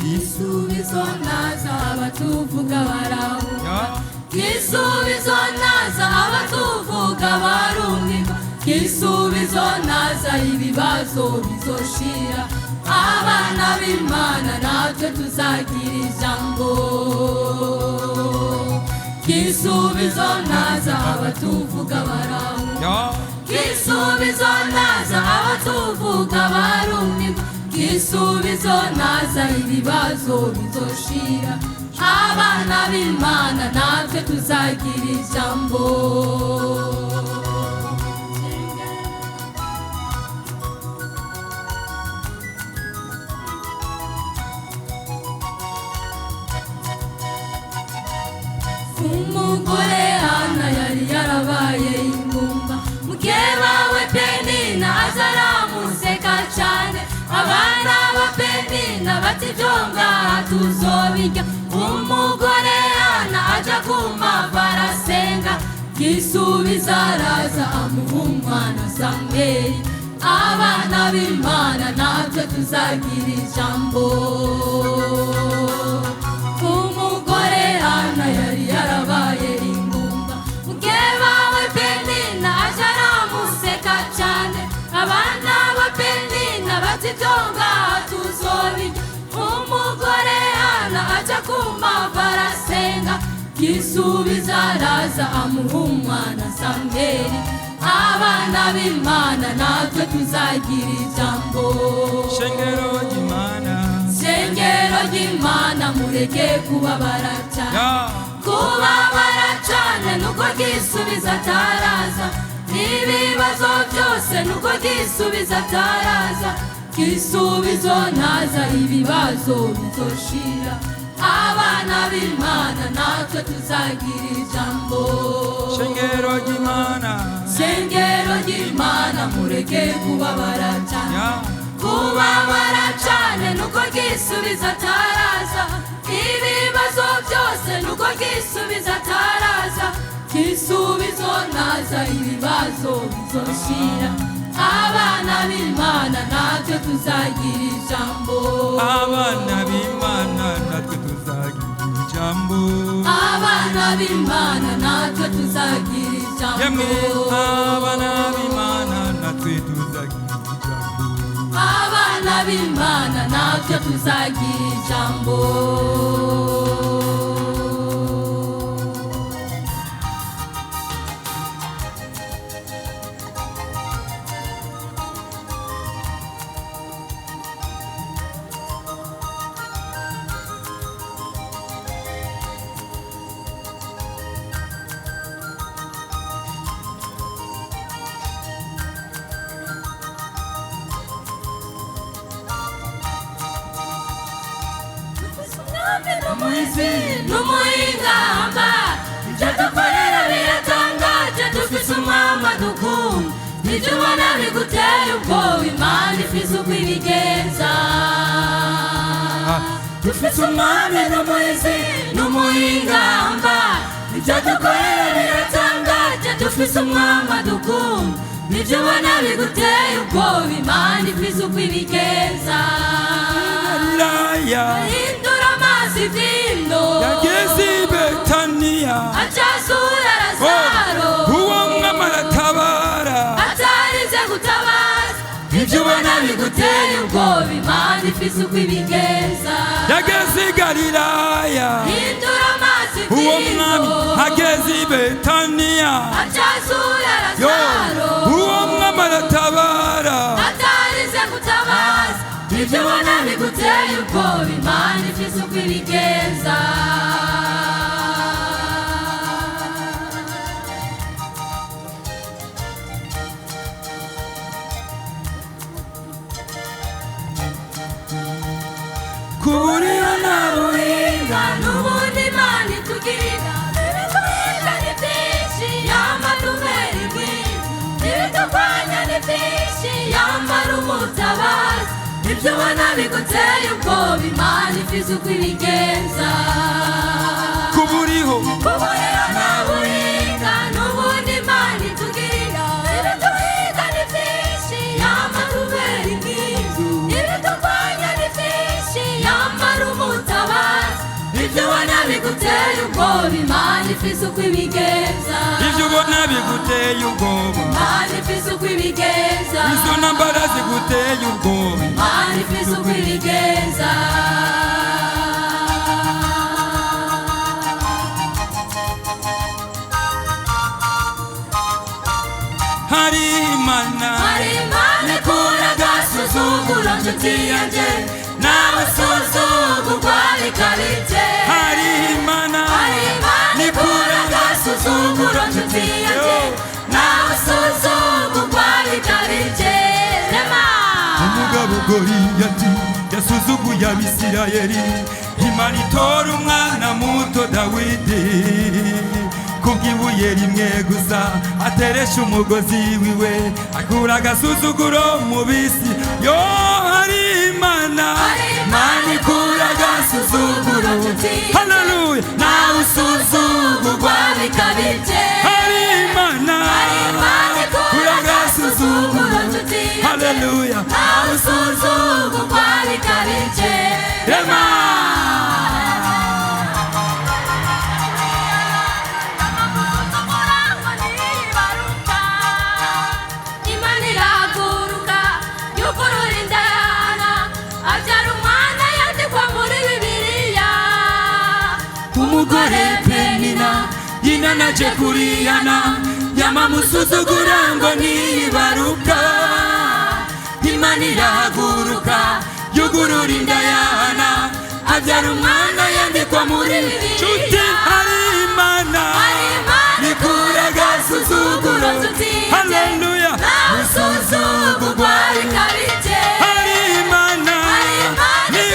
gisubizo naza abatuvuga barahunga gisubizo naza abatuvuga barumva gisubizo naza ibibazo bizoshira abana b'Imana natwe tuzagira ijambo gisubizo naza abatuvuga barahunga gisubizo naza abatuvuga barumva gisubizo naza ibibazo bizoshira abana b'Imana natwe tuzagira ijambo umugore Hana yari yarabaye ingumba mukeba we Penina azaramuseka cyane abana ba Penina bati byonga tuzobirya umugore Hana aja kumava arasenga gisubizo araza amuha umwana Samweli abana b'Imana natwe tuzagira ijambo umugore Hana yari yarabaye ingumba mukeba we Penina aja aramuseka cyane abana ba Penina bati byonga tuzobirya umugore Hana aja kumava arasenga gisubizo araza amuha umwana Samweli abana b'Imana natwe tuzagira ijambo shengero ry'Imana shengero ry'Imana mureke kubabara cyane nuko gisubizo ataraza ibibazo byose nuko gisubizo ataraza gisubizo naza ibibazo bizoshira abana b'Imana natwe tuzagira ijambo shengero ry'Imana shengero ry'Imana mureke kubabara cyane nuko gisubizo ataraza ibibazo byose nuko gisubizo ataraza gisubizo naza ibibazo bizoshira abana b'Imana natwe tuzagira ijambo abana b'Imana natwe tuzagira ijambo abana b'Imana natwe tuzagira ijambo abana b'Imana natwe tuzagira ijambo abana b'Imana natwe tuzagira ijambo n'umuhingamba ibyo dukorera biratangaje dufise umwami dukunda ibyo ubona biguteye ubwoba Imana ifise uko ibigenza dufise umwami n'umuhizi n'umuhingamba ibyo dukorera biratangaje dufise umwami dukunda ibyo ubona biguteye ubwoba Imana ifise uko ibigenza ahindura amazi vino yageze i Betaniya acasura Lazaro uwo mwami aratabara atarize gutabaza ibyo ubona biguteye ubwoba Imana ifise uko ibigenza yageze i Galilaya hindura amazi uwo mwami vino ageze i Betaniya acasura Lazaro uwo mwami aratabara atarize gutabaza ibyo ubona biguteye ubwoba Imana ifise uko ibigenza kuburira nabuhinga n'ubundi Imana itugirira ibituhinga ni byinshi yambara umweri mwiza ibiturwanya ni byinshi yambara umutabazi ibyo ubona biguteye ubwoba Imana ifise uko ibigenza kuburiho nabuhinga n'ubundi Imana itugirira ibituhinga ni byinshi yambara umweri mwiza ibiturwanya ni byinshi yambara biguteye ubwoba Imana ifise uko ibigenza ibyo ubona biguteye ubwoba Imana ifise uko ibigenza izo ntambara ziguteye ubwoba Imana ifise uko ibigenza hari Imana ikura agasuzuguro nshuti yanjye nawe usuzugurwa bikabije hari Imana ikura agasuzuguro nshuti yanjye nawe usuzugurwa bikabije umugabo Goliyati yasuzuguye Abisirayeli Imana itora umwana muto Dawidi kubw'ibuye rimwe gusa ateresha umugozi wiwe akura agasuzuguro mu bisi yo hari Imana ikura agasuzuguro haleluya nawe usuzugurwa bikabije hari Imana ikura agasuzuguro haleluya nawe usuzugurwa bikabije umugore Penina yinanaje kuriyana yamamusuzugura ngo nibaruka Imana irahaguruka yugurura inda y'Hana abyara umwana yandikwa muri nshuti hari Imana ikura agasuzuguro haleluya usuzugurwa bikabije hari Imana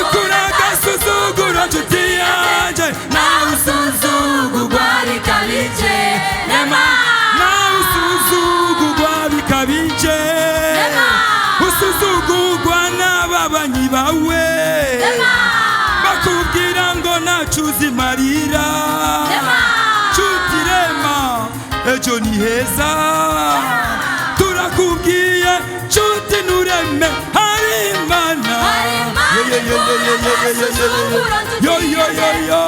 ikura agasuzuguro nshuti yanjye nawe usuzugurwa bikabije nawe usuzugurwa bikabije usuzugurwa n'ababanyi bawe bakubwira ngo ntacu uzimarira nshuti rema ejo ni heza turakubwiye nshuti nureme hari Imana yo yo yo yo yo yo